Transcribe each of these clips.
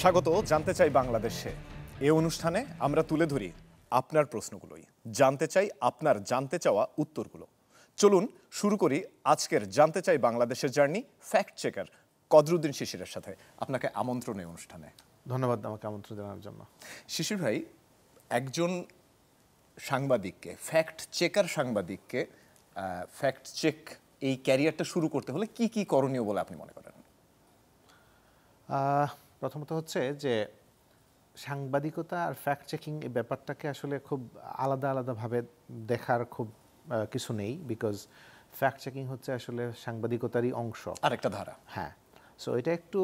স্বাগত জানতে চাই বাংলাদেশে। এই অনুষ্ঠানে আমরা তুলে ধরি আপনার প্রশ্নগুলোই, জানতে চাই আপনার জানতে চাওয়া উত্তরগুলো। চলুন শুরু করি আজকের জানতে চাই বাংলাদেশের জার্নি ফ্যাক্ট চেকার কদরুদ্দিন শিশিরের সাথে। আপনাকে আমন্ত্রণ এই অনুষ্ঠানে। ধন্যবাদ আমাকে আমন্ত্রণ জানানোর জন্য। শিশির ভাই, একজন সাংবাদিককে, ফ্যাক্ট চেকার সাংবাদিককে ফ্যাক্ট চেক এই ক্যারিয়ারটা শুরু করতে হলে কি কি করণীয় বলে আপনি মনে করেন? প্রথমত হচ্ছে যে সাংবাদিকতা আর ফ্যাক্ট চেকিং এই ব্যাপারটাকে আসলে খুব আলাদা আলাদাভাবে দেখার খুব কিছু নেই, বিকজ ফ্যাক্ট চেকিং হচ্ছে আসলে সাংবাদিকতারই অংশ, আরেকটা ধারা। হ্যাঁ, সো এটা একটু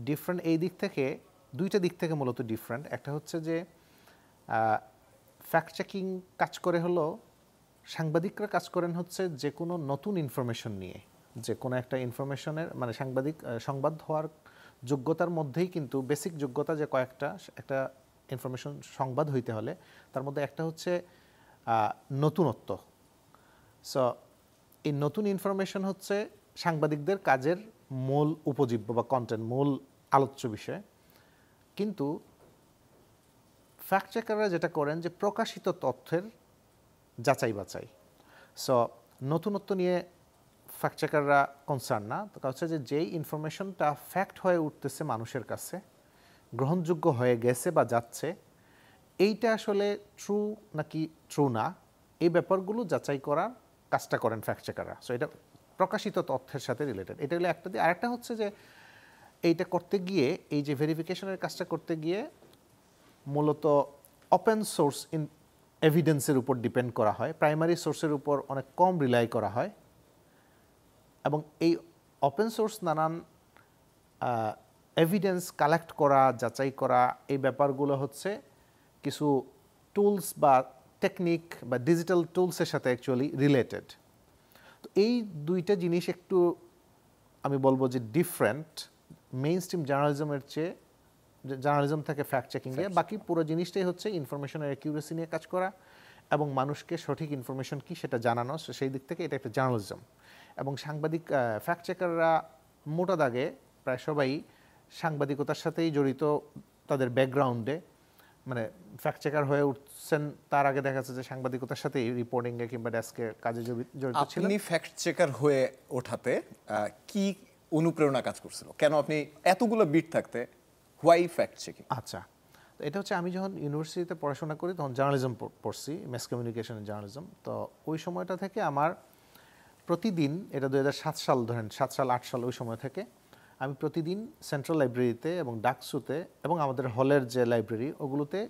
ডিফারেন্ট এই দিক থেকে, দুইটা দিক থেকে মূলত ডিফারেন্ট। একটা হচ্ছে যে ফ্যাক্ট চেকিং কাজ করে হলো, সাংবাদিকরা কাজ করেন হচ্ছে যে কোনো নতুন ইনফরমেশন নিয়ে, যে কোনো একটা ইনফরমেশনের মানে সংবাদ হওয়ার যোগ্যতার মধ্যেই কিন্তু বেসিক যোগ্যতা যে কয়েকটা, একটা ইনফরমেশন সংবাদ হইতে হলে তার মধ্যে একটা হচ্ছে নতুনত্ব। সো এই নতুন ইনফরমেশন হচ্ছে সাংবাদিকদের কাজের মূল উপজীব্য বা কন্টেন্ট, মূল আলোচ্য বিষয়। কিন্তু ফ্যাক্ট চেকাররা যেটা করেন যে প্রকাশিত তথ্যের যাচাই বাছাই। সো নতুনত্ব নিয়ে ফ্যাক্ট চেকাররা কনসার্ন না, তো হচ্ছে যে যেই ইনফরমেশনটা ফ্যাক্ট হয়ে উঠতেছে মানুষের কাছে, গ্রহণযোগ্য হয়ে গেছে বা যাচ্ছে, এইটা আসলে ট্রু নাকি ট্রু না, এই ব্যাপারগুলো যাচাই করার কাজটা করেন ফ্যাক্ট চেকাররা। সো এটা প্রকাশিত তথ্যের সাথে রিলেটেড। এটা হলো একটা দিয়ে। আরেকটা হচ্ছে যে এইটা করতে গিয়ে, এই যে ভেরিফিকেশনের কাজটা করতে গিয়ে মূলত ওপেন সোর্স এভিডেন্সের উপর ডিপেন্ড করা হয়, প্রাইমারি সোর্সের উপর অনেক কম রিলাই করা হয়। এবং এই ওপেন সোর্স নানান এভিডেন্স কালেক্ট করা, যাচাই করা, এই ব্যাপারগুলো হচ্ছে কিছু টুলস বা টেকনিক বা ডিজিটাল টুলসের সাথে অ্যাকচুয়ালি রিলেটেড। তো এই দুইটা জিনিস একটু আমি বলবো যে ডিফারেন্ট মেইন স্ট্রিম জার্নালিজমের চেয়ে। জার্নালিজম থেকে ফ্যাক্ট চেকিংয়ে বাকি পুরো জিনিসটাই হচ্ছে ইনফরমেশনের অ্যাকিউরেসি নিয়ে কাজ করা এবং মানুষকে সঠিক ইনফরমেশন কি সেটা জানানো। সেই দিক থেকে এটা একটা জার্নালিজম। এবং সাংবাদিক ফ্যাক্ট চেকাররা মোটা দাগে প্রায় সবাই সাংবাদিকতার সাথেই জড়িত, তাদের ব্যাকগ্রাউন্ডে মানে ফ্যাক্ট চেকার হয়ে উঠছেন তার আগে দেখা যাচ্ছে যে সাংবাদিকতার সাথেই রিপোর্টিংয়ে কিংবা ডেস্কে কাজে জড়িত ছিলেন। আপনি ফ্যাক্ট চেকার হয়ে ওঠাতে কি অনুপ্রেরণা কাজ করছিল? কেন আপনি এতগুলো বিট থাকতে হোয়াই ফ্যাক্ট চেকিং? আচ্ছা, তো এটা হচ্ছে আমি যখন ইউনিভার্সিটিতে পড়াশোনা করি তখন জার্নালিজম পড়ছি, ম্যাস কমিউনিকেশন জার্নালিজম। তো ওই সময়টা থেকে আমার প্রতিদিন, এটা 2007 সাল ধরেন, 7 সাল 8 সাল ওই সময় থেকে আমি প্রতিদিন সেন্ট্রাল লাইব্রেরিতে এবং ডাকসুতে এবং আমাদের হলের যে লাইব্রেরি ওগুলোতে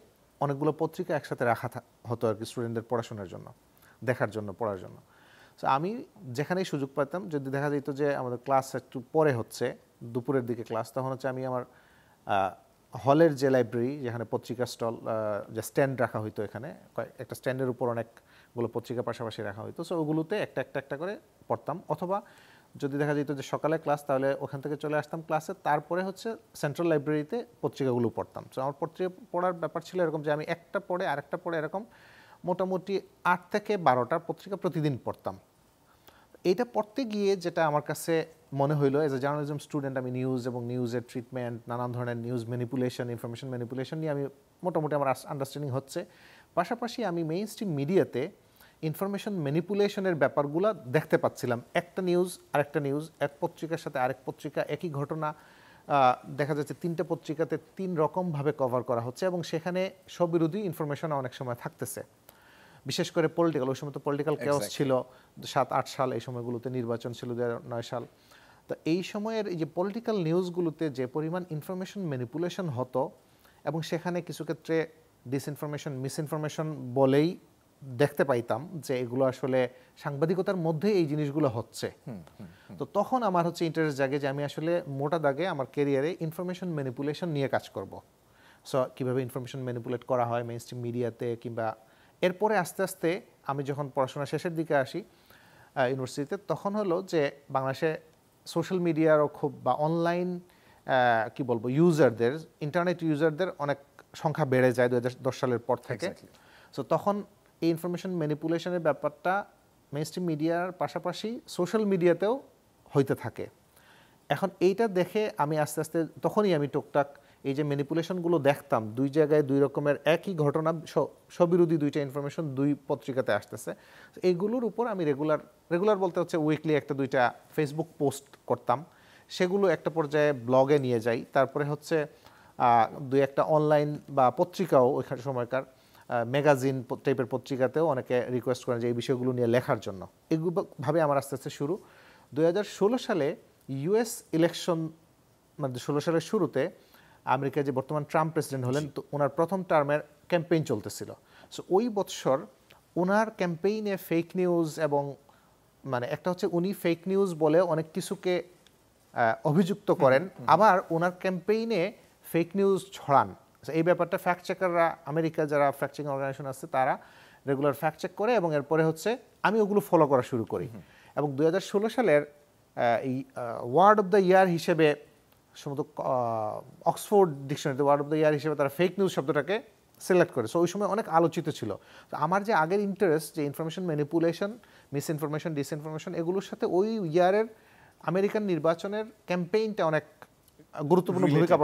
অনেকগুলো পত্রিকা একসাথে রাখা হতো আর কি, স্টুডেন্টদের পড়াশোনার জন্য, দেখার জন্য, পড়ার জন্য। সো আমি যেখানেই সুযোগ পেতাম, যদি দেখা যেত যে আমাদের ক্লাস একটু পরে হচ্ছে, দুপুরের দিকে ক্লাস, তখন হচ্ছে আমি আমার হলের যে লাইব্রেরি, যেখানে পত্রিকা স্টল, যে স্ট্যান্ড রাখা হইতো, এখানে একটা স্ট্যান্ডের উপর অনেকগুলো পত্রিকা পাশাপাশি রাখা হইতো। সো ওগুলোতে একটা একটা করে পড়তাম। অথবা যদি দেখা যেত যে সকালে ক্লাস, তাহলে ওখান থেকে চলে আসতাম ক্লাসে, তারপরে হচ্ছে সেন্ট্রাল লাইব্রেরিতে পত্রিকাগুলো পড়তাম। সো আমার পত্রিকা পড়ার ব্যাপার ছিল এরকম যে আমি একটা পড়ে আরেকটা পড়ে এরকম মোটামুটি 8 থেকে 12টা পত্রিকা প্রতিদিন পড়তাম। এইটা পড়তে গিয়ে যেটা আমার কাছে মনে হইলো, এজ এ জার্নালিজম স্টুডেন্ট, আমি নিউজ এবং নিউজের ট্রিটমেন্ট, নানান ধরনের নিউজ ম্যানিপুলেশন, ইনফরমেশন ম্যানিপুলেশন নিয়ে আমি মোটামুটি আমার আন্ডারস্ট্যান্ডিং হচ্ছে। পাশাপাশি আমি মেইন স্ট্রিম মিডিয়াতে ইনফরমেশন ম্যানিপুলেশনের ব্যাপারগুলো দেখতে পাচ্ছিলাম। একটা নিউজ আরেকটা নিউজ, এক পত্রিকার সাথে আরেক পত্রিকা একই ঘটনা দেখা যাচ্ছে 3টে পত্রিকাতে 3 রকমভাবে কভার করা হচ্ছে এবং সেখানে স্ববিরোধী ইনফরমেশন অনেক সময় থাকতেছে। বিশেষ করে পলিটিক্যাল, ওই সময় তো পলিটিক্যাল কেওস ছিল, 7-8 সাল, এই সময়গুলোতে নির্বাচন ছিল 2009 সাল। তো এই সময়ের এই যে পলিটিক্যাল নিউজগুলোতে যে পরিমাণ ইনফরমেশন ম্যানিপুলেশন হতো এবং সেখানে কিছু ক্ষেত্রে ডিসইনফরমেশন, মিসইনফরমেশন বলেই দেখতে পাইতাম যে এগুলো আসলে সাংবাদিকতার মধ্যে এই জিনিসগুলো হচ্ছে। তো তখন আমার হচ্ছে ইন্টারেস্ট জাগে যে আমি আসলে মোটা দাগে আমার ক্যারিয়ারে ইনফরমেশন ম্যানিপুলেশন নিয়ে কাজ করব। সো কীভাবে ইনফরমেশন ম্যানিপুলেট করা হয় মেইন স্ট্রিম মিডিয়াতে, কিংবা এরপরে আস্তে আস্তে আমি যখন পড়াশোনা শেষের দিকে আসি ইউনিভার্সিটিতে, তখন হলো যে বাংলাদেশে সোশ্যাল মিডিয়ারও খুব বা অনলাইন কি বলবো ইউজারদের, ইন্টারনেট ইউজারদের অনেক সংখ্যা বেড়ে যায় 2010 সালের পর থেকে। সো তখন এই ইনফরমেশন ম্যানিপুলেশনের ব্যাপারটা মেইনস্ট্রিম মিডিয়ার পাশাপাশি সোশ্যাল মিডিয়াতেও হইতে থাকে। এখন এইটা দেখে আমি আস্তে আস্তে, তখনই আমি টুকটাক এই যে ম্যানিপুলেশনগুলো দেখতাম, দুই জায়গায় দুই রকমের একই ঘটনা, স্ববিরোধী দুইটা ইনফরমেশন দুই পত্রিকাতে আসতেছে, এইগুলোর উপর আমি রেগুলার বলতে হচ্ছে উইকলি একটা দুইটা ফেসবুক পোস্ট করতাম, সেগুলো একটা পর্যায়ে ব্লগে নিয়ে যাই, তারপরে হচ্ছে দুই একটা অনলাইন বা পত্রিকাও ওইখানে সময়কার ম্যাগাজিন টাইপের পত্রিকাতেও অনেকে রিকোয়েস্ট করেন যে এই বিষয়গুলো নিয়ে লেখার জন্য। এগুলোভাবে আমার আস্তে আস্তে শুরু। 2016 সালে ইউএস ইলেকশন, মানে 2016 সালের শুরুতে আমেরিকায় যে বর্তমান ট্রাম্প প্রেসিডেন্ট হলেন, তো ওনার প্রথম টার্মের ক্যাম্পেইন চলতেছিল। সো ওই বৎসর ওনার ক্যাম্পেইনে ফেক নিউজ এবং মানে একটা হচ্ছে উনি ফেক নিউজ বলে অনেক কিছুকে অভিযুক্ত করেন, আবার ওনার ক্যাম্পেইনে ফেক নিউজ ছড়ান। এই ব্যাপারটা ফ্যাক্ট চেকাররা, আমেরিকা যারা ফ্যাক্ট চেকিং অর্গানাইজেশন আছে তারা রেগুলার ফ্যাক্ট চেক করে, এবং এরপরে হচ্ছে আমি ওগুলো ফলো করা শুরু করি। এবং 2016 সালের এই ওয়ার্ড অফ দ্য ইয়ার হিসেবে, সম্ভবত অক্সফোর্ড ডিকশনারিতে ওয়ার্ড অফ দ্য ইয়ার হিসেবে তারা ফেক নিউজ শব্দটাকে সিলেক্ট করে। সো ওই সময় অনেক আলোচিত ছিল। তো আমার যে আগের ইন্টারেস্ট যে ইনফরমেশন ম্যানিপুলেশন, মিসইনফরমেশন, ডিসইনফরমেশন, এগুলোর সাথে ওই ইয়ারের আমেরিকান নির্বাচনের ক্যাম্পেইনটা অনেক গুরুত্বপূর্ণ ভূমিকা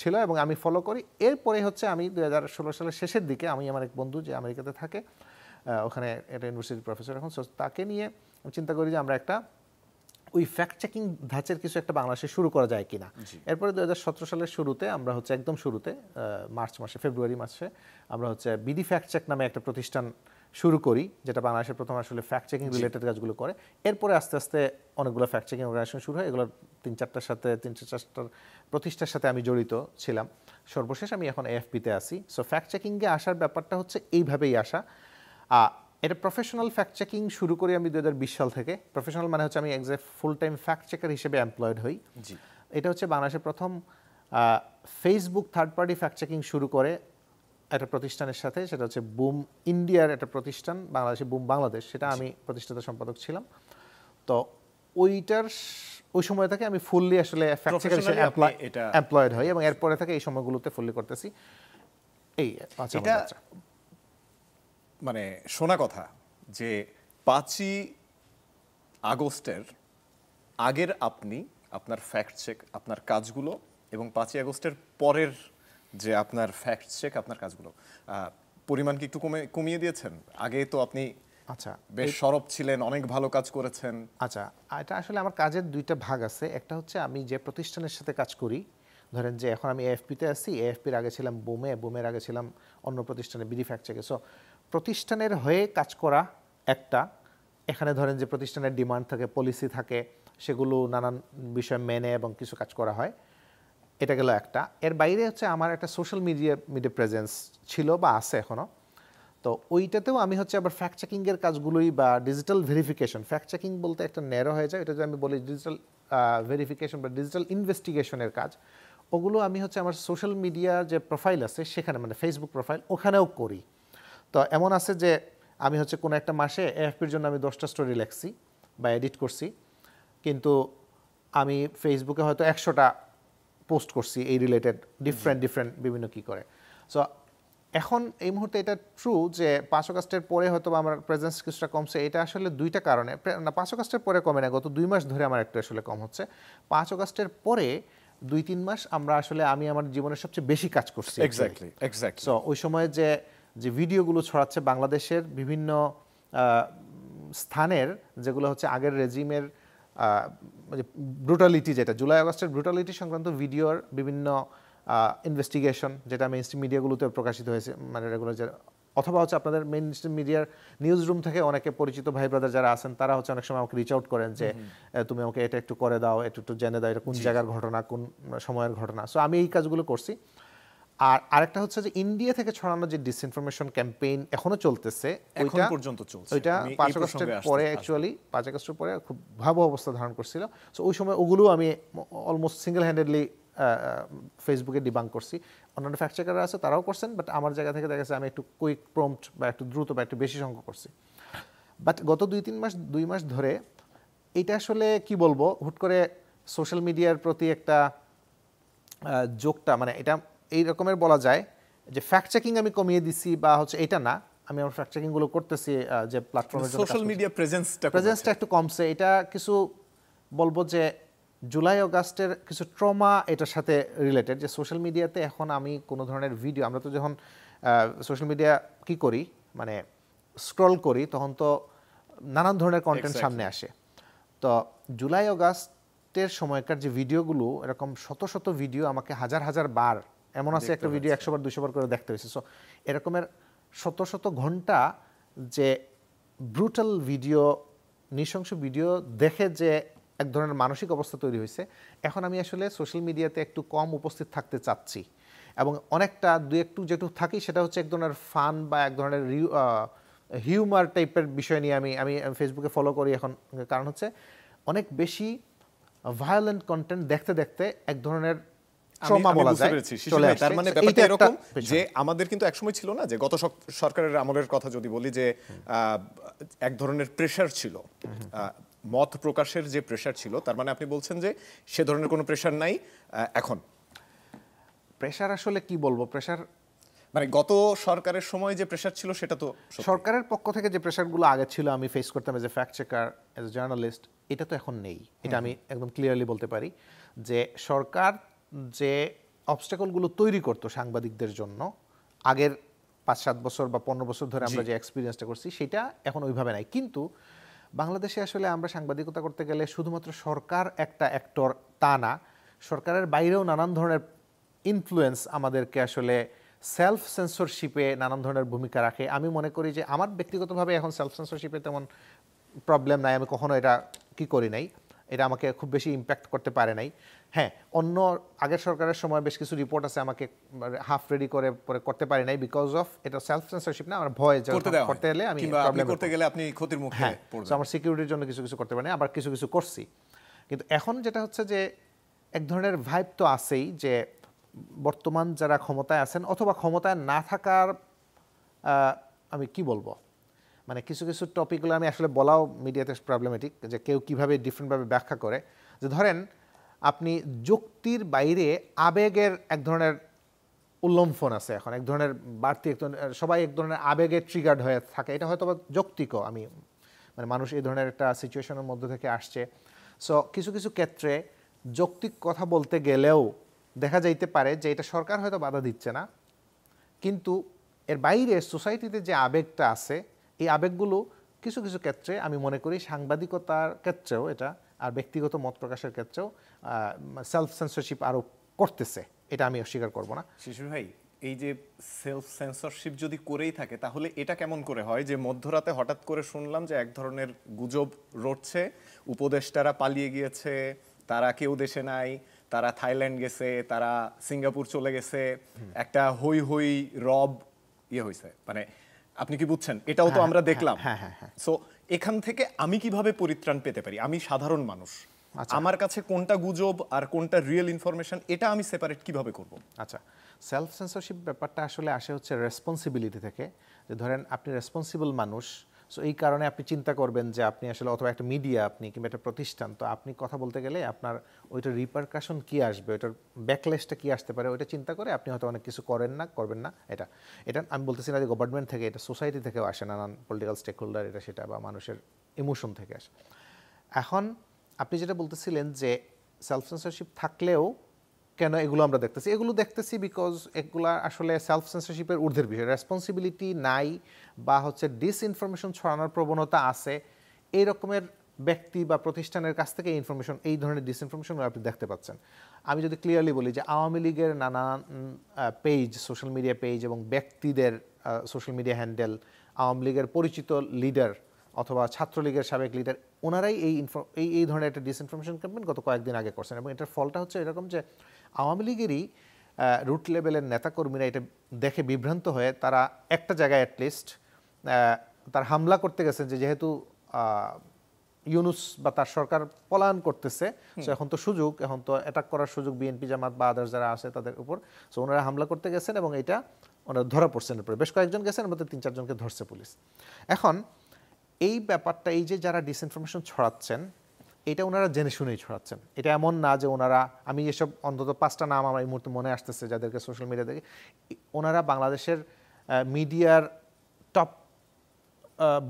ছিল, এবং আমি ফলো করি। এরপরে হচ্ছে আমি 2016 সালের শেষের দিকে আমি আমার এক বন্ধু যে আমেরিকাতে থাকে, ওখানে একটা ইউনিভার্সিটির প্রফেসর এখন, তাকে নিয়ে আমি চিন্তা করি যে আমরা একটা ওই ফ্যাক্ট চেকিং ধাঁচের কিছু একটা বাংলাদেশে শুরু করা যায় কিনা। এরপরে 2017 সালের শুরুতে আমরা হচ্ছে একদম শুরুতে ফেব্রুয়ারি মাসে আমরা হচ্ছে বিডি ফ্যাক্ট চেক নামে একটা প্রতিষ্ঠান শুরু করি, যেটা বাংলাদেশের প্রথম আসলে ফ্যাক্ট চেকিং রিলেটেড কাজগুলো করে। এরপরে আস্তে আস্তে অনেকগুলো ফ্যাক্ট চেকিং অর্গানাইজেশন শুরু হয়, এগুলোর 3-4টার প্রতিষ্ঠার সাথে আমি জড়িত ছিলাম। সর্বশেষ আমি এখন এএফপিতে আসি। সো ফ্যাক্ট চেকিংয়ে আসার ব্যাপারটা হচ্ছে এইভাবেই আসা। এটা প্রফেশনাল ফ্যাক্ট চেকিং শুরু করি আমি 2020 সাল থেকে। প্রফেশনাল মানে হচ্ছে আমি ফুল টাইম ফ্যাক্ট চেকার হিসেবে এমপ্লয়েড হই। এটা হচ্ছে বাংলাদেশের প্রথম Facebook third party fact checking শুরু করে একটা প্রতিষ্ঠানের সাথে, সেটা হচ্ছে বুম ইন্ডিয়ার একটা প্রতিষ্ঠান, বাংলাদেশে বুম বাংলাদেশ, সেটা আমি প্রতিষ্ঠাতা সম্পাদক ছিলাম। তো ওই সময় থেকে আমি ফুললি আসলে ফ্যাক্ট চেকার হিসেবে এমপ্লয়েড হই, এবং এরপরে থেকে এই সময়গুলোতে ফুললি করতেছি। এই আচ্ছা, মানে শোনা কথা যে 5ই আগস্টের আগের আপনি আপনার ফ্যাক্ট চেক, আপনার কাজগুলো, এবং 5ই আগস্টের পরের যে আপনার ফ্যাক্ট চেক, আপনার কাজগুলো পরিমাণ কি একটু কমিয়ে দিয়েছেন? আগে তো আপনি বেশ সরব ছিলেন, অনেক ভালো কাজ করেছেন। আচ্ছা, এটা আসলে আমার কাজের দুইটা ভাগ আছে। একটা হচ্ছে আমি যে প্রতিষ্ঠানের সাথে কাজ করি, ধরেন যে এখন আমি এএফপিতে আছি, এএফপির আগে ছিলাম বুমের আগে ছিলাম অন্য প্রতিষ্ঠানে বিডি ফ্যাক্ট চেকে। সো প্রতিষ্ঠানের হয়ে কাজ করা একটা, এখানে ধরেন যে প্রতিষ্ঠানের ডিমান্ড থাকে, পলিসি থাকে, সেগুলো নানান বিষয় মেনে এবং কিছু কাজ করা হয়, এটা গেল একটা। এর বাইরে হচ্ছে আমার একটা সোশ্যাল মিডিয়া প্রেজেন্স ছিল বা আছে এখনও। তো ওইটাতেও আমি হচ্ছে আবার ফ্যাক্ট চেকিংয়ের কাজগুলোই বা ডিজিটাল ভেরিফিকেশন, ফ্যাক্ট চেকিং বলতে একটা ন্যারো হয়ে যায়, এটা যদি আমি বলি ডিজিটাল ভেরিফিকেশন বা ডিজিটাল ইনভেস্টিগেশনের কাজ, ওগুলো আমি হচ্ছে আমার সোশ্যাল মিডিয়া যে প্রোফাইল আছে সেখানে, মানে ফেসবুক প্রোফাইল, ওখানেও করি। তো এমন আছে যে আমি হচ্ছে কোনো একটা মাসে এএফপির জন্য আমি 10টা স্টোরি লেখছি বা এডিট করছি, কিন্তু আমি ফেসবুকে হয়তো 100টা পোস্ট করছি এই রিলেটেড ডিফারেন্ট বিভিন্ন কি করে। সো এখন এই মুহূর্তে এটা ট্রু যে 5 আগস্টের পরে হয়তো আমার প্রেজেন্স কিছুটা কমছে। এটা আসলে দুইটা কারণে, না 5 আগস্টের পরে কমে না, গত 2 মাস ধরে আমার একটু আসলে কম হচ্ছে। 5 আগস্টের পরে 2-3 মাস আমরা আসলে আমি আমার জীবনের সবচেয়ে বেশি কাজ করছি। এক্স্যাক্টলি। সো ওই সময় যে ভিডিওগুলো ছড়াচ্ছে বাংলাদেশের বিভিন্ন স্থানের, যেগুলো হচ্ছে আগের রেজিমের ব্রুটালিটি, যেটা জুলাই আগস্টের ব্রুটালিটি সংক্রান্ত ভিডিওর বিভিন্ন ইনভেস্টিগেশন, যেটা মেইন স্ট্রিম মিডিয়াগুলোতে প্রকাশিত হয়েছে, মানে রেগুলার, অথবা হচ্ছে আপনাদের মেইন স্ট্রিম মিডিয়ার নিউজ রুম থেকে অনেকে পরিচিত ভাই ব্রাদার যারা আছেন, তারা হচ্ছে অনেক সময় আমাকে রিচ আউট করেন যে তুমি আমাকে এটা একটু করে দাও, একটু জেনে দাও, এটা কোন জায়গার ঘটনা, কোন সময়ের ঘটনা। সো আমি এই কাজগুলো করছি। আর আরেকটা হচ্ছে যে ইন্ডিয়া থেকে ছড়ানো যে ডিসইনফরমেশন ক্যাম্পেইন এখনো চলতেছে, এখন পর্যন্ত চলছে, ওইটা 5 আগস্টের পরে অ্যাকচুয়ালি 5 আগস্টের পরে খুব ভয়াবহ অবস্থা ধারণ করছিল। সো ওই সময় ওগুলো আমি অলমোস্ট সিঙ্গেল হ্যান্ডেডলি ফেসবুকে ডিবাঙ্ক করছি। অন্যান্য ফ্যাক্ট চেকাররা আছে, তারাও করছেন, বাট আমার জায়গা থেকে দেখা গেছে আমি একটু কুইক প্রম্পট বা একটু দ্রুত বা একটু বেশি সংখ্যক করছি। বাট গত 2 মাস ধরে এটা আসলে কি বলবো, হুট করে সোশ্যাল মিডিয়ার প্রতি একটা যোগটা, মানে এটা এই রকমের বলা যায় যে ফ্যাক্ট চেকিং আমি কমিয়ে দিছি বা হচ্ছে এটা না, আমি আমার ফ্যাক্ট চেকিং গুলো করতেছি যে প্ল্যাটফর্মের জন্য, সোশ্যাল মিডিয়া প্রেজেন্সটা একটু কমছে। এটা কিছু বলবো যে জুলাই অগাস্টের কিছু ট্রমা এটার সাথে রিলেটেড, যে সোশ্যাল মিডিয়াতে এখন আমি কোনো ধরনের ভিডিও, আমরা তো যখন সোশ্যাল মিডিয়া কি করি মানে স্ক্রল করি তখন তো নানান ধরনের কন্টেন্ট সামনে আসে। তো জুলাই অগাস্টের সময়কার যে ভিডিওগুলো, এরকম শত শত ভিডিও আমাকে হাজার হাজার বার, এমন আছে একটা ভিডিও 100 বার 200 বার করে দেখতে হয়েছে। সো এরকমের শত শত ঘন্টা যে ব্রুটাল ভিডিও, নৃশংস ভিডিও দেখে যে এক ধরনের মানসিক অবস্থা তৈরি হয়েছে, এখন আমি আসলে সোশ্যাল মিডিয়াতে একটু কম উপস্থিত থাকতে চাচ্ছি, এবং অনেকটা একটু যেটুকু থাকি সেটা হচ্ছে এক ধরনের ফান বা এক ধরনের হিউমার টাইপের বিষয় নিয়ে আমি ফেসবুকে ফলো করি এখন। কারণ হচ্ছে অনেক বেশি ভায়োলেন্ট কন্টেন্ট দেখতে দেখতে এক ধরনের ট্রমা বলা যায় চলে আসে। তার মানে ব্যাপারটা এরকম যে আমাদের কিন্তু একসময় ছিল না, যে গত সরকারের আমলের কথা যদি বলি, যে এক ধরনের প্রেশার ছিল, মত প্রকাশের যে প্রেশার ছিল, তার মানে আপনি বলছেন যে সে ধরনের কোনো প্রেশার নাই এখন? প্রেশার আসলে কি বলবো, প্রেশার মানে গত সরকারের সময় যে প্রেশার ছিল সেটা তো সরকারের পক্ষ থেকে যে প্রেশারগুলো আগে ছিল আমি ফেস করতাম as a fact checker, as a journalist, এটা তো এখন নেই। এটা আমি একদম ক্লিয়ারলি বলতে পারি যে সরকার যে অবস্টাকলগুলো তৈরি করতো সাংবাদিকদের জন্য আগের 5-7 বছর বা 15 বছর ধরে আমরা যে এক্সপিরিয়েন্সটা করছি সেটা এখন ওইভাবে নাই। কিন্তু বাংলাদেশে আসলে আমরা সাংবাদিকতা করতে গেলে শুধুমাত্র সরকার একটা অ্যাক্টর তা না, সরকারের বাইরেও নানান ধরনের ইনফ্লুয়েন্স আমাদেরকে আসলে সেলফ সেন্সরশিপে নানান ধরনের ভূমিকা রাখে। আমি মনে করি যে আমার ব্যক্তিগতভাবে এখন সেলফ সেন্সরশিপে তেমন প্রবলেম নাই, আমি কখনো এটা কি করি নাই, এটা আমাকে খুব বেশি ইম্প্যাক্ট করতে পারে নাই। হ্যাঁ, অন্য আগের সরকারের সময় বেশ কিছু রিপোর্ট আছে আমাকে হাফ রেডি করে পরে করতে পারি নাই, বিকজ অফ এটা সেলফ সেন্সরশিপ না, আমার ভয় যে করতে গেলে আমি করতে গেলে আপনি ক্ষতির মুখে পড়বেন, আমার সিকিউরিটির জন্য কিছু কিছু করতে পারি না, আবার কিছু কিছু করছি। কিন্তু এখন যেটা হচ্ছে যে এক ধরনের ভাইব তো আছেই যে বর্তমান যারা ক্ষমতায় আছেন অথবা ক্ষমতায় না থাকার, আমি কি বলবো, মানে কিছু কিছু টপিকগুলো আমি আসলে বলাও মিডিয়াতে প্রবলেমেটিক, যে কেউ কীভাবে ডিফারেন্টভাবে ব্যাখ্যা করে। যে ধরেন আপনি যুক্তির বাইরে আবেগের এক ধরনের উল্লম্ফন আছে এখন, এক ধরনের বাড়তি, সবাই এক ধরনের আবেগে ট্রিগার্ড হয়ে থাকে, এটা হয়তো বা যৌক্তিকও, আমি মানে মানুষ এই ধরনের একটা সিচুয়েশনের মধ্যে থেকে আসছে। সো কিছু কিছু ক্ষেত্রে যৌক্তিক কথা বলতে গেলেও দেখা যাইতে পারে যে এটা সরকার হয়তো বাধা দিচ্ছে না, কিন্তু এর বাইরে সোসাইটিতে যে আবেগটা আছে এই আবেগগুলো কিছু কিছু ক্ষেত্রে আমি মনে করি সাংবাদিকতার ক্ষেত্রেও এটা, আর ব্যক্তিগত মত প্রকাশের ক্ষেত্রেও সেলফ সেন্সরশিপ আরও করতেছে, এটা আমি অস্বীকার করব না। শিশির ভাই, এই যে সেলফ সেন্সরশিপ যদি করেই থাকে তাহলে এটা কেমন করে হয় যে মধ্যরাতে হঠাৎ করে শুনলাম যে এক ধরনের গুজব রটছে, উপদেষ্টারা পালিয়ে গিয়েছে, তারা কেউ দেশে নাই, তারা থাইল্যান্ড গেছে, তারা সিঙ্গাপুর চলে গেছে, একটা হই হই রব হয়েছে, মানে আপনি কি বুঝছেন? এটাও তো আমরা দেখলাম। সো এখান থেকে আমি কিভাবে পরিত্রাণ পেতে পারি? আমি সাধারণ মানুষ, আমার কাছে কোনটা গুজব আর কোনটা রিয়েল ইনফরমেশন এটা আমি সেপারেট কিভাবে করব? আচ্ছা, সেলফ সেন্সরশিপ ব্যাপারটা আসলে আসে হচ্ছে রেসপন্সিবিলিটি থেকে, যে ধরেন আপনি রেসপন্সিবল মানুষ, সো এই কারণে আপনি চিন্তা করবেন যে আপনি আসলে অথবা একটা মিডিয়া আপনি কিংবা একটা প্রতিষ্ঠান, তো আপনি কথা বলতে গেলে আপনার ওইটার রিপারকাশন কী আসবে, ওইটার ব্যাকলেসটা কী আসতে পারে, ওইটা চিন্তা করে আপনি হয়তো অনেক কিছু করবেন না। এটা আমি বলতেছি না যে গভর্নমেন্ট থেকে, এটা সোসাইটি থেকেও আসে, নানান পলিটিক্যাল স্টেক হোল্ডার এটা সেটা বা মানুষের ইমোশন থেকে আসে। এখন আপনি যেটা বলতেছিলেন যে সেলফ সেন্সরশিপ থাকলেও কেন এগুলো আমরা দেখতেছি, এগুলো দেখতেছি বিকজ এগুলো আসলে সেলফ সেন্সরশিপের ঊর্ধ্বের বিষয়, রেসপন্সিবিলিটি নাই বা হচ্ছে ডিসইনফরমেশন ছড়ানোর প্রবণতা আছে, এই রকমের ব্যক্তি বা প্রতিষ্ঠানের কাছ থেকে ইনফরমেশন, এই ধরনের ডিসইনফরমেশনগুলো আপনি দেখতে পাচ্ছেন। আমি যদি ক্লিয়ারলি বলি যে আওয়ামী লীগের নানান পেজ, সোশ্যাল মিডিয়া পেজ এবং ব্যক্তিদের সোশ্যাল মিডিয়া হ্যান্ডেল, আওয়ামী লীগের পরিচিত লিডার অথবা ছাত্রলীগের সাবেক লিডার, ওনারাই এই ধরনের একটা ডিসইনফরমেশন ক্যাম্পেইন গত কয়েকদিন আগে করছেন, এবং এটার ফলটা হচ্ছে এরকম যে আওয়ামী লীগেরই রুট লেভেলের নেতাকর্মীরা এটা দেখে বিভ্রান্ত হয়ে তারা একটা জায়গায় অ্যাটলিস্ট তার হামলা করতে গেছেন, যে যেহেতু ইউনূস বা তার সরকার পলায়ন করতেছে, সো এখন তো অ্যাটাক করার সুযোগ বিএনপি জামাত বা আদার্স যারা আছে তাদের উপর, সো ওনারা হামলা করতে গেছেন এবং এটা ওনারা ধরা পড়ছেন, এরপরে বেশ কয়েকজন গেছেন, এর মধ্যে 3-4 জনকে ধরছে পুলিশ। এখন এই ব্যাপারটা, এই যে যারা ডিসইনফরমেশন ছড়াচ্ছেন, এটা ওনারা জেনে শুনেই ছড়াচ্ছেন, এটা এমন না যে ওনারা, আমি এসব অন্তত 5টা নাম আমার এই মুহূর্তে মনে আসতেছে যাদেরকে সোশ্যাল মিডিয়া থেকে, ওনারা বাংলাদেশের মিডিয়ার টপ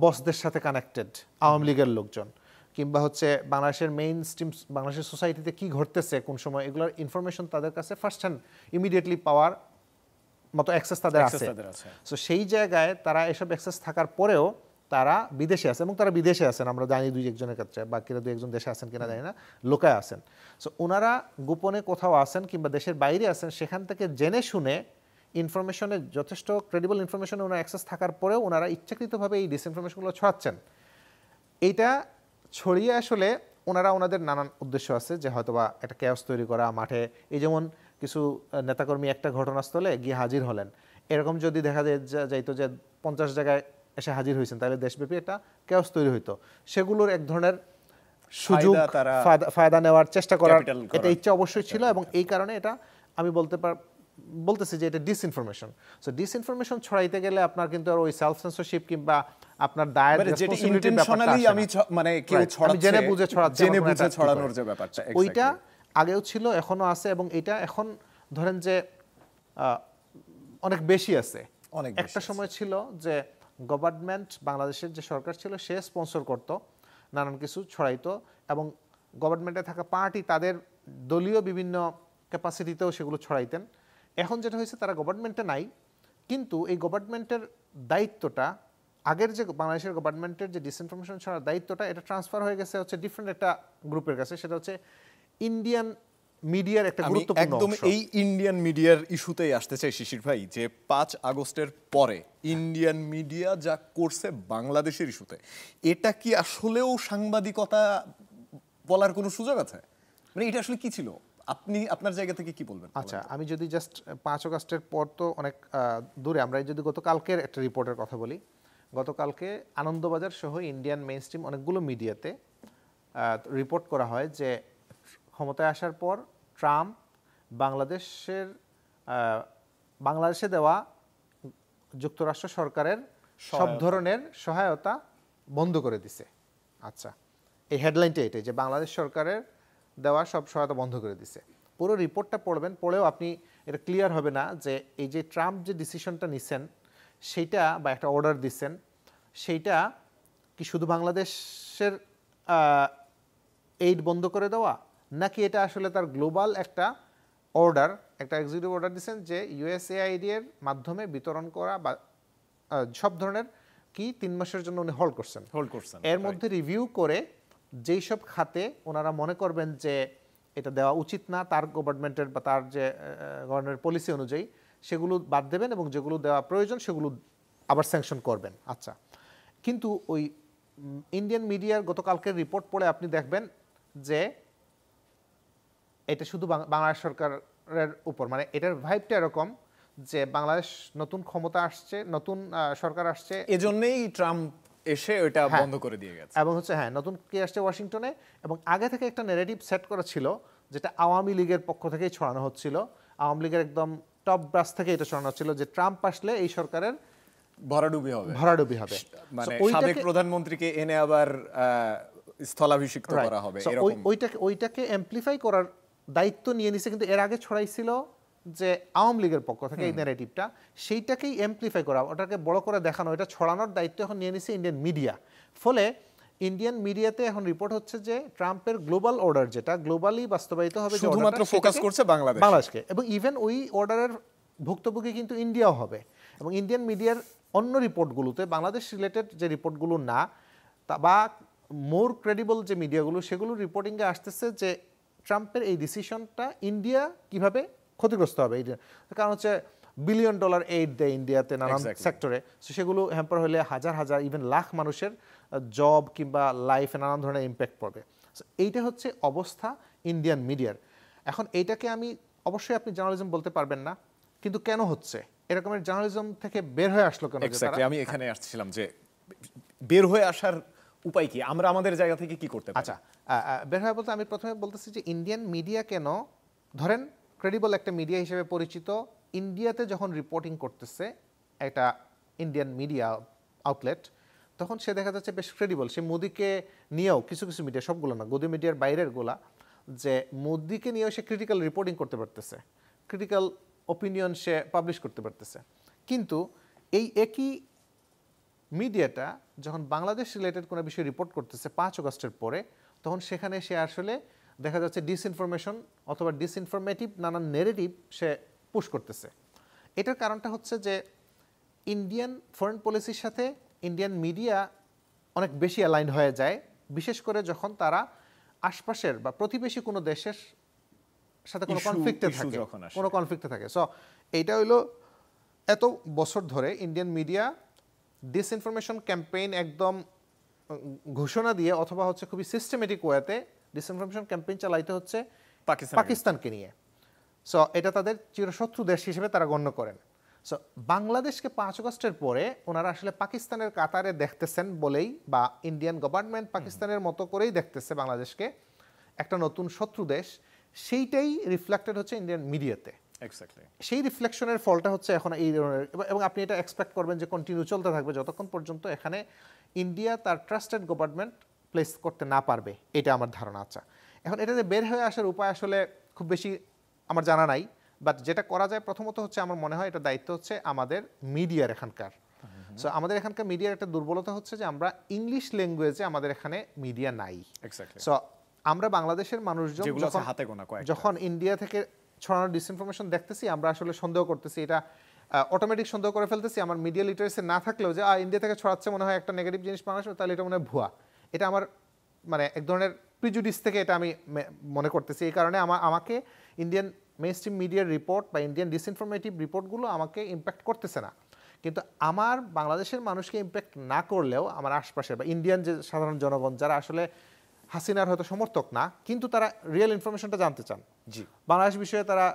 বসদের সাথে কানেক্টেড আওয়ামী লীগের লোকজন, কিংবা হচ্ছে বাংলাদেশের মেইন স্ট্রিম বাংলাদেশের সোসাইটিতে কি ঘটতেছে কোন সময়, এগুলোর ইনফরমেশন তাদের কাছে ফার্স্ট হ্যান্ড ইমিডিয়েটলি পাওয়ার মতো অ্যাক্সেস তাদের আছে। সো সেই জায়গায় তারা এসব অ্যাক্সেস থাকার পরেও তারা বিদেশে আছে, এবং তারা বিদেশে আছেন আমরা জানি 2-1 জনের ক্ষেত্রে, বাকিরা 2-1 জন দেশে আছেন কিনা জানি না, লোকায় আছেন। সো ওনারা গোপনে কোথাও আছেন কিংবা দেশের বাইরে আছেন, সেখান থেকে জেনে শুনে ইনফরমেশনের যথেষ্ট ক্রেডিবল ইনফরমেশনে ওনার অ্যাক্সেস থাকার পরেও ওনারা ইচ্ছাকৃতভাবে এই ডিসইনফরমেশনগুলো ছড়াচ্ছেন। এইটা ছড়িয়ে আসলে ওনারা ওনাদের নানান উদ্দেশ্য আছে, যে হয়তোবা একটা ক্যাওস তৈরি করা মাঠে, এই যেমন কিছু নেতাকর্মী একটা ঘটনাস্থলে গিয়ে হাজির হলেন, এরকম যদি দেখা যাইতো যে 50 জায়গায় এসে হাজির হয়েছেন, তাহলে দেশব্যাপী একটা ক্যাওস তৈরি হইতো। সেগুলোর এক ধরনের সুযোগ ফায়দা নেওয়ার চেষ্টা করার এটা ইচ্ছা অবশ্যই ছিল, এবং এই কারণে এটা আমি বলতেছি যে এটা ডিসইনফরমেশন। সো ডিসইনফরমেশন ছড়াইতে গেলে আপনার কিন্তু আর ওই সেলফ সেন্সরশিপ কিংবা আপনার দায়ের রেসপন্সিবিলিটি ব্যাপারটা আমি মানে কেউ ছড়াচ্ছে জেনে বুঝে ছড়ানোর যে ব্যাপারটা, ওইটা আগেও ছিল, এখনো আছে, এবং এটা এখন ধরেন যে অনেক বেশি আছে। একটা সময় ছিল যে গভর্নমেন্ট, বাংলাদেশের যে সরকার ছিল সে স্পন্সর করত, নানান কিছু ছড়াইতো, এবং গভর্নমেন্টে থাকা পার্টি তাদের দলীয় বিভিন্ন ক্যাপাসিটিতেও সেগুলো ছড়াইতেন। এখন যেটা হয়েছে তারা গভর্নমেন্টে নাই, কিন্তু এই গভর্নমেন্টের দায়িত্বটা, আগের যে বাংলাদেশের গভর্নমেন্টের যে ডিসইনফরমেশন ছড়ার দায়িত্বটা, এটা ট্রান্সফার হয়ে গেছে হচ্ছে ডিফারেন্ট একটা গ্রুপের কাছে, সেটা হচ্ছে ইন্ডিয়ান মিডিয়ার একটা গুরুত্বপূর্ণ একদম এই ইন্ডিয়ান মিডিয়ার ইস্যুতেই আসতে চাই শিশির ভাই, যে 5 আগস্টের পরে ইন্ডিয়ান মিডিয়া যা করছে বাংলাদেশের ইস্যুতে, এটা কি আসলেও সাংবাদিকতা বলার কোনো সুযোগ আছে? মানে এটা আসলে কি ছিল, আপনি আপনার জায়গা থেকে কি বলবেন? আচ্ছা, আমি যদি জাস্ট 5 আগস্টের পর তো অনেক দূরে, আমরা যদি গতকালকের একটা রিপোর্টের কথা বলি, গতকালকে আনন্দবাজার সহ ইন্ডিয়ান মেইন স্ট্রিম অনেকগুলো মিডিয়াতে রিপোর্ট করা হয় যে ক্ষমতায় আসার পর ট্রাম্প বাংলাদেশে দেওয়া যুক্তরাষ্ট্র সরকারের সব ধরনের সহায়তা বন্ধ করে দিছে। আচ্ছা, এই হেডলাইনটা এটাই যে বাংলাদেশ সরকারের দেওয়া সব সহায়তা বন্ধ করে দিছে। পুরো রিপোর্টটা পড়বেন, পড়েও আপনি এটা ক্লিয়ার হবে না যে এই যে ট্রাম্প যে ডিসিশনটা নিছেন সেইটা, বা একটা অর্ডার দিচ্ছেন, সেইটা কি শুধু বাংলাদেশের এইড বন্ধ করে দেওয়া, নাকি এটা আসলে তার গ্লোবাল একটা অর্ডার, একটা এক্সিকিউটিভ অর্ডার দিচ্ছেন যে ইউএসএআইডি এর মাধ্যমে বিতরণ করা বা সব ধরনের কি 3 মাসের জন্য উনি হোল্ড করছেন। এর মধ্যে রিভিউ করে যেই সব খাতে ওনারা মনে করবেন যে এটা দেওয়া উচিত না তার গভর্নমেন্টের বা তার যে গভর্নমেন্টের পলিসি অনুযায়ী, সেগুলো বাদ দেবেন, এবং যেগুলো দেওয়া প্রয়োজন সেগুলো আবার স্যাংশন করবেন। আচ্ছা, কিন্তু ওই ইন্ডিয়ান মিডিয়ার গতকালকের রিপোর্ট পড়ে আপনি দেখবেন যে এটা শুধু বাংলাদেশ সরকারের উপর, মানে এটার ভাইবটা এরকম যে বাংলাদেশ নতুন ক্ষমতা আসছে, নতুন সরকার আসছে, এজন্যই ট্রাম্প এসে ওটা বন্ধ করে দিয়ে গেছে, এবং হচ্ছে নতুন কে আসছে ওয়াশিংটনে, এবং আগে থেকে একটা ন্যারেটিভ সেট করা ছিল যেটা আওয়ামী লীগের পক্ষ থেকেই ছড়ানো হচ্ছিল, আওয়ামী লীগের একদম টপ ব্রাস থেকে এটা ছড়ানো হচ্ছিল যে ট্রাম্প আসলে এই সরকারের ভরাডুবি হবে, মানে সাবেক প্রধানমন্ত্রীকে এনে আবার স্থলাভিষিক্ত করা হবে, এরকম ওইটাকে অ্যামপ্লিফাই করার দায়িত্ব নিয়ে নিছে। কিন্তু এর আগে ছড়াইছিল যে আওয়ামী লীগের পক্ষ থেকে এই ন্যারেটিভটা, সেইটাকেই অ্যামপ্লিফাই করা, ওটাকে বড় করে দেখানো, এটা ছড়ানোর দায়িত্ব এখন নিয়ে নিছে ইন্ডিয়ান মিডিয়া। ফলে ইন্ডিয়ান মিডিয়াতে এখন রিপোর্ট হচ্ছে যে ট্রাম্পের গ্লোবাল অর্ডার, যেটা গ্লোবালি বাস্তবায়িত হবে, শুধুমাত্র ফোকাস করছে বাংলাদেশকে, এবং ইভেন ওই অর্ডারের ভুক্তভোগী কিন্তু ইন্ডিয়াও হবে। এবং ইন্ডিয়ান মিডিয়ার অন্য রিপোর্টগুলোতে বাংলাদেশ রিলেটেড যে রিপোর্টগুলো না, বা মোর ক্রেডিবল যে মিডিয়াগুলো, সেগুলো রিপোর্টিংয়ে আসতেছে যে ট্রাম্পের এই ডিসিশনটা ইন্ডিয়া কিভাবে ক্ষতিগ্রস্ত হবে। কারণ হচ্ছে $1 বিলিয়ন এইড দেয় ইন্ডিয়াতে নানান সেক্টরে, সেগুলো হ্যাম্পার হলে হাজার হাজার ইভেন লাখ মানুষের জব কিংবা লাইফে নানান ধরনের ইম্প্যাক্ট পড়বে। এইটা হচ্ছে অবস্থা ইন্ডিয়ান মিডিয়ার। এখন এইটাকে আমি অবশ্যই আপনি জার্নালিজম বলতে পারবেন না, কিন্তু কেন হচ্ছে এরকমের জার্নালিজম থেকে বের হয়ে আসলো কেন? আমি এখানে আসছিলাম যে বের হয়ে আসার উপায় কি, আমরা আমাদের জায়গা থেকে কি করতে পারি? আচ্ছা, বের হয়ে বলতে আমি প্রথমে বলতেছি যে ইন্ডিয়ান মিডিয়া কেন, ধরেন ক্রেডিবল একটা মিডিয়া হিসেবে পরিচিত, ইন্ডিয়াতে যখন রিপোর্টিং করতেছে একটা ইন্ডিয়ান মিডিয়া আউটলেট, তখন সে দেখা যাচ্ছে বেশ ক্রেডিবল। সে মোদিকে নিয়েও কিছু কিছু মিডিয়া, সবগুলো না, গদি মিডিয়ার বাইরের গোলা, যে মোদিকে নিয়েও সে ক্রিটিক্যাল রিপোর্টিং করতে পারতেছে, ক্রিটিক্যাল ওপিনিয়ন সে পাবলিশ করতে পারতেছে। কিন্তু এই একই মিডিয়াটা যখন বাংলাদেশ রিলেটেড কোনো বিষয় রিপোর্ট করতেছে 5 আগস্টের পরে, তখন সেখানে সে আসলে দেখা যাচ্ছে ডিসইনফরমেশন অথবা ডিসইনফরমেটিভ নানান নেগেটিভ সে পুশ করতেছে। এটার কারণটা হচ্ছে যে ইন্ডিয়ান ফরেন পলিসির সাথে ইন্ডিয়ান মিডিয়া অনেক বেশি অ্যালাইন হয়ে যায়, বিশেষ করে যখন তারা আশপাশের বা প্রতিবেশী কোনো দেশের সাথে কোনো কনফ্লিক্টে থাকে, কোনো কনফ্লিক্টে থাকে। সো এইটা হইলো এত বছর ধরে ইন্ডিয়ান মিডিয়া ডিসইনফরমেশন ক্যাম্পেইন একদম ঘোষণা দিয়ে অথবা হচ্ছে খুবই সিস্টেমেটিক ওয়েতে ডিসইনফরমেশন ক্যাম্পেইন চালাইতে হচ্ছে পাকিস্তানকে নিয়ে। সো এটা তাদের চিরশত্রু দেশ হিসেবে তারা গণ্য করেন। সো বাংলাদেশকে 5 আগস্টের পরে ওনারা আসলে পাকিস্তানের কাতারে দেখতেছেন বলেই, বা ইন্ডিয়ান গভর্নমেন্ট পাকিস্তানের মতো করেই দেখতেছে বাংলাদেশকে একটা নতুন শত্রু দেশ, সেইটাই রিফ্লেক্টেড হচ্ছে ইন্ডিয়ান মিডিয়াতে। সেই রিফ্লেকশনের ফলটা হচ্ছে এখন এই ধরনের, এবং আপনি এটা এক্সপেক্ট করবেন যে কন্টিনিউ চলতে থাকবে যতক্ষণ পর্যন্ত এখানে ইন্ডিয়া তার ট্রাস্টেড গভর্নমেন্ট প্লেস করতে না পারবে, এটা আমার ধারণা। আচ্ছা, এখন এটাতে বের হয়ে আসার উপায় আসলে খুব বেশি আমার জানা নাই, বাট যেটা করা যায় প্রথমত হচ্ছে আমার মনে হয় এটা দায়িত্ব হচ্ছে আমাদের মিডিয়ার এখানকার। সো আমাদের এখানকার মিডিয়ার একটা দুর্বলতা হচ্ছে যে আমরা ইংলিশ ল্যাঙ্গুয়েজে আমাদের এখানে মিডিয়া নাই। সো আমরা বাংলাদেশের মানুষজন যখন ইন্ডিয়া থেকে ছড়ানোর ডিসইনফরমেশন দেখতেছি, আমরা আসলে সন্দেহ করতেছি, এটা অটোমেটিক সন্দেহ করে ফেলতেছি আমার মিডিয়া লিটারেসি না থাকলেও, যে ইন্ডিয়া থেকে ছড়াচ্ছে মনে হয় একটা নেগেটিভ জিনিস বাংলাদেশ, তাহলে এটা মনে হয় ভুয়া। এটা আমার মানে এক ধরনের প্রিজুডিস থেকে এটা আমি মনে করতেছি। এই কারণে আমাকে ইন্ডিয়ান মেইনস্ট্রিম মিডিয়ার রিপোর্ট বা ইন্ডিয়ান ডিসইনফরমেটিভ রিপোর্টগুলো আমাকে ইম্প্যাক্ট করতেছে না। কিন্তু আমার বাংলাদেশের মানুষকে ইম্প্যাক্ট না করলেও আমার আশপাশে বা ইন্ডিয়ান যে সাধারণ জনগণ যারা আসলে হাসিনার হয়তো সমর্থক না, কিন্তু তারা রিয়েল ইনফরমেশনটা জানতে চান, জি বাংলাদেশ বিষয়ে তারা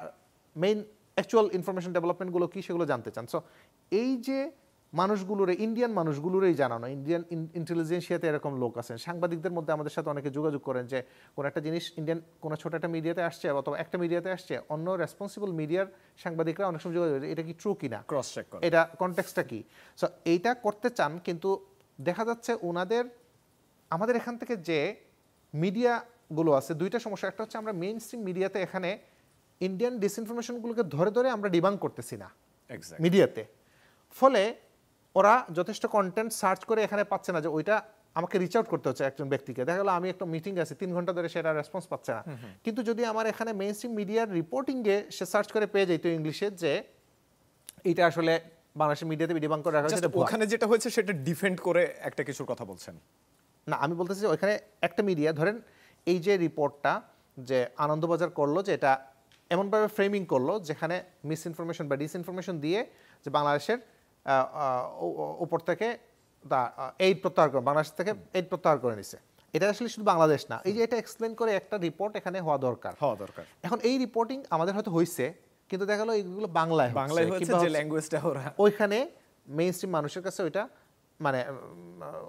মেইন অ্যাকচুয়াল ইনফরমেশন ডেভেলপমেন্টগুলো কী সেগুলো জানতে চান। সো এই যে মানুষগুলোরে, ইন্ডিয়ান মানুষগুলোরই জানানো, ইন্ডিয়ান ইন্টেলিজেন্সিয়াতে এরকম লোক আছেন, সাংবাদিকদের মধ্যে আমাদের সাথে অনেকে যোগাযোগ করেন যে কোনো একটা জিনিস ইন্ডিয়ান কোনো ছোটো একটা মিডিয়াতে আসছে অথবা একটা মিডিয়াতে আসছে, অন্য রেসপন্সিবল মিডিয়ার সাংবাদিকরা অনেক সময় যোগাযোগ, এটা কি ট্রু কিনা, ক্রস চেক করে, এটা কনটেক্সটটা কি। সো এইটা করতে চান, কিন্তু দেখা যাচ্ছে ওনাদের আমাদের এখান থেকে যে মিডিয়াগুলো আছে দুইটা সমস্যা। একটা হচ্ছে আমরা মেইন স্ট্রিম মিডিয়াতে এখানে ইন্ডিয়ান ডিসইনফরমেশনগুলোকে ধরে ধরে আমরা ডিবাঙ্ক করতেছি না মিডিয়াতে, ফলে ওরা যথেষ্ট কন্টেন্ট সার্চ করে এখানে পাচ্ছে না, যে ওইটা আমাকে রিচ আউট করতে হচ্ছে একজন ব্যক্তিকে। দেখা গেলো আমি একটা মিটিং আছি 3 ঘন্টা ধরে, সেটা রেসপন্স পাচ্ছে না, কিন্তু যদি আমার এখানে মেইন স্ট্রিম মিডিয়ার রিপোর্টিংয়ে সে সার্চ করে পেয়ে যেত ইংলিশে যে এটা আসলে বাংলাদেশের মিডিয়াতে ডিবাঙ্ক করে রাখা হয়েছে, ওখানে যেটা হয়েছে সেটা ডিফেন্ড করে একটা কিছুর কথা বলছেন না। আমি বলতেছি যে ওইখানে একটা মিডিয়া ধরেন এই যে রিপোর্টটা যে আনন্দবাজার করলো, যে এটা এমনভাবে ফ্রেমিং করলো যেখানে মিস ইনফরমেশন বা ডিসইনফরমেশন দিয়ে যে বাংলাদেশের উপর থেকে এইড প্রত্যাহার করে, বাংলাদেশ থেকে এইড প্রত্যাহার করে নিছে, এটা আসলে শুধু বাংলাদেশ না, এই যে এটা এক্সপ্লেন করে একটা রিপোর্ট এখানে হওয়া দরকার। এখন এই রিপোর্টিং আমাদের হয়তো হয়েছে, কিন্তু দেখা গেলো এইগুলো বাংলায় হচ্ছে, যে ল্যাঙ্গুয়েজটা ওইখানে মেইন স্ট্রিম মানুষের কাছে ওইটা মানে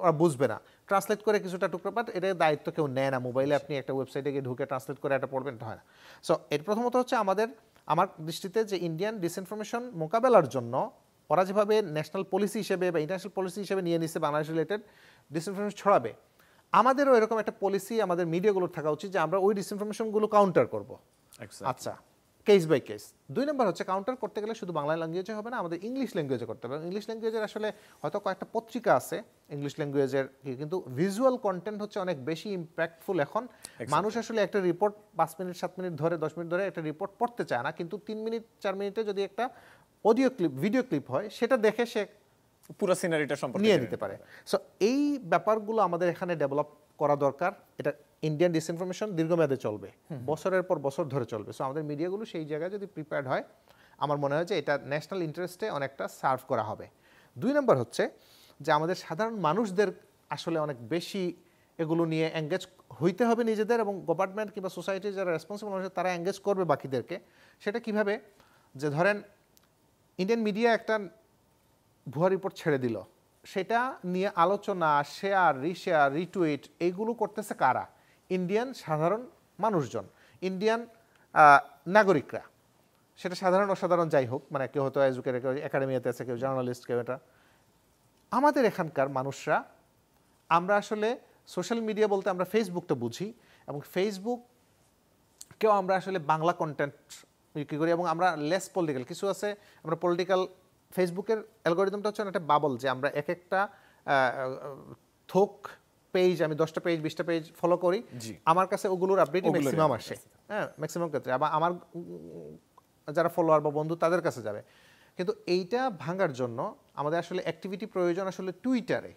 ওরা বুঝবে না, ট্রান্সলেট করে কিছুটা টুকরো, বাট এটা দায়িত্ব কেউ নেয় না। মোবাইলে আপনি একটা ওয়েবসাইটে গিয়ে ঢুকে ট্রান্সলেট করে এটা পড়বেন, এটা হয় না। সো এর প্রথমত হচ্ছে আমার দৃষ্টিতে যে ইন্ডিয়ান ডিসইনফরমেশন মোকাবেলার জন্য ওরা যেভাবে ন্যাশনাল পলিসি হিসেবে বা ইন্টারন্যাশনাল পলিসি হিসেবে নিয়ে নিচ্ছে বাংলাদেশ রিলেটেড ডিসইনফরমেশন ছড়াবে, আমাদেরও এরকম একটা পলিসি আমাদের মিডিয়াগুলোর থাকা উচিত যে আমরা ওই ডিসইনফরমেশনগুলো কাউন্টার করব। আচ্ছা, কেস বাই কেস। 2 নম্বর হচ্ছে কাউন্টার করতে গেলে শুধু বাংলা ল্যাঙ্গুয়েজে হবে না, আমাদের ইংলিশ ল্যাঙ্গুয়েজে করতে হবে। ইংলিশ ল্যাঙ্গুয়েজের আসলে হয়তো কয়েকটা পত্রিকা আছে ইংলিশ ল্যাঙ্গুয়েজের, কিন্তু ভিজুয়াল কন্টেন্ট হচ্ছে অনেক বেশি ইম্প্যাক্টফুল। এখন মানুষ আসলে একটা রিপোর্ট 5 মিনিট 7 মিনিট ধরে 10 মিনিট ধরে একটা রিপোর্ট পড়তে চায় না, কিন্তু 3 মিনিট 4 মিনিটে যদি একটা অডিও ক্লিপ ভিডিও ক্লিপ হয় সেটা দেখে সে পুরো সিনারিটা সম্পর্কে নিয়ে নিতে পারে। সো এই ব্যাপারগুলো আমাদের এখানে ডেভেলপ করা দরকার। এটা ইন্ডিয়ান ডিসইনফরমেশন দীর্ঘমেয়াদে চলবে, বছরের পর বছর ধরে চলবে। সো আমাদের মিডিয়াগুলো সেই জায়গায় যদি প্রিপেয়ার্ড হয়, আমার মনে হয় যে এটা ন্যাশনাল ইন্টারেস্টে অনেকটা সার্ভ করা হবে। 2 নম্বর হচ্ছে যে আমাদের সাধারণ মানুষদের আসলে অনেক বেশি এগুলো নিয়ে এঙ্গেজ হইতে হবে নিজেদের, এবং গভর্নমেন্ট কিংবা সোসাইটির যারা রেসপন্সিবল মানুষ তারা এঙ্গেজ করবে বাকিদেরকে। সেটা কিভাবে, যে ধরেন ইন্ডিয়ান মিডিয়া একটা ভুয়া রিপোর্ট ছেড়ে দিল, সেটা নিয়ে আলোচনা, শেয়ার, রিশেয়ার, রিটুইট এইগুলো করতেছে কারা? ইন্ডিয়ান সাধারণ মানুষজন, ইন্ডিয়ান নাগরিকরা, সেটা সাধারণ অসাধারণ যাই হোক, মানে কেউ হয়তো এজুকেটেড, কেউ একাডেমিতে আছে, কেউ জার্নালিস্ট, কেউ এটা। আমাদের এখানকার মানুষরা আমরা আসলে সোশ্যাল মিডিয়া বলতে আমরা ফেসবুকটা বুঝি, এবং ফেসবুককেও আমরা আসলে বাংলা কন্টেন্ট কী করি, এবং আমরা লেস পলিটিক্যাল কিছু আছে, আমরা পলিটিক্যাল ফেসবুকের অ্যালগোরিদমটা হচ্ছে একটা বাবল, যে আমরা এক একটা থোক পেজ, আমি 10টা পেজ 20টা পেজ ফলো করি, জি। আমার কাছে ওগুলোর আপডেটই ম্যাক্সিমাম আসে। হ্যাঁ, ম্যাক্সিমাম ক্ষেত্রে আবার আমার যারা ফলোয়ার বা বন্ধু তাদের কাছে যাবে। কিন্তু এইটা ভাঙার জন্য আমাদের আসলে অ্যাক্টিভিটি প্রয়োজন আসলে টুইটারে,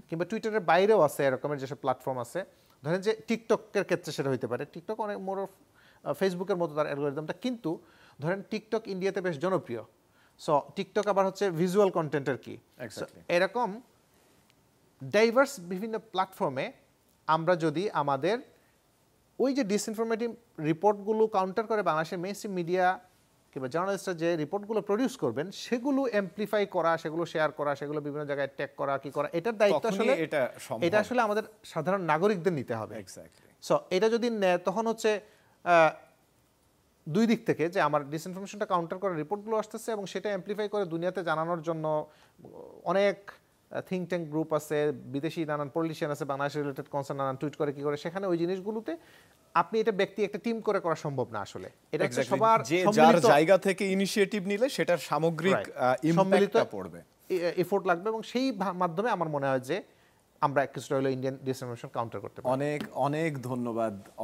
কিংবা টুইটারের বাইরেও আছে এরকমের যেসব প্ল্যাটফর্ম আছে। ধরেন যে টিকটকের ক্ষেত্রে সেটা হইতে পারে, টিকটক অনেক মোর ফেসবুকের মতো তার অ্যালগরিদমটা, কিন্তু ধরেন টিকটক ইন্ডিয়াতে বেশ জনপ্রিয়। সো টিকটক আবার হচ্ছে ভিজুয়াল কন্টেন্টের কি, এরকম ডাইভার্স বিভিন্ন প্ল্যাটফর্মে আমরা যদি আমাদের ওই যে ডিসইনফরমেটিভ রিপোর্টগুলো কাউন্টার করে বাংলাদেশের মেইনস্ট্রিম মিডিয়া কিংবা জার্নালিস্টরা যে রিপোর্টগুলো প্রডিউস করবেন সেগুলো অ্যাম্প্লিফাই করা, সেগুলো শেয়ার করা, সেগুলো বিভিন্ন জায়গায় ট্যাগ করা, কি করা, এটার দায়িত্ব আসলে এটা আসলে আমাদের সাধারণ নাগরিকদের নিতে হবে। সো এটা যদি নেয় তখন হচ্ছে দুই দিক থেকে, যে আমার ডিসইনফরমেশনটা কাউন্টার করে রিপোর্টগুলো আসতেছে এবং সেটা অ্যাম্প্লিফাই করে দুনিয়াতে জানানোর জন্য অনেক থিঙ্ক ট্যাঙ্ক গ্রুপ আছে, বিদেশি নানান পলিটিশিয়ান আছে, বাংলাদেশ রিলেটেড কনসার্ন নানান টুইট করে কি করে, সেখানে ওই জিনিসগুলোতে আপনি এটা ব্যক্তি একটা টিম করে করা সম্ভব না আসলে। এটা হচ্ছে সবার যার জায়গা থেকে ইনিশিয়েটিভ নিলে সেটার সামগ্রিক ইমপ্যাক্টটা পড়বে, এফোর্ট লাগবে, এবং সেই মাধ্যমে আমার মনে হয় যে আমরা কিছুটা হলো ইন্ডিয়ান ডিসইনফরমেশন কাউন্টার করতে পারি।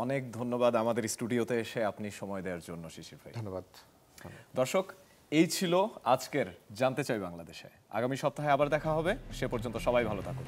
অনেক ধন্যবাদ আমাদের স্টুডিওতে এসে আপনি সময় দেওয়ার জন্য শিশির ভাই। ধন্যবাদ। দর্শক, এই ছিল আজকের জানতে চাই বাংলাদেশে। আগামী সপ্তাহে আবার দেখা হবে, সে পর্যন্ত সবাই ভালো থাকুন।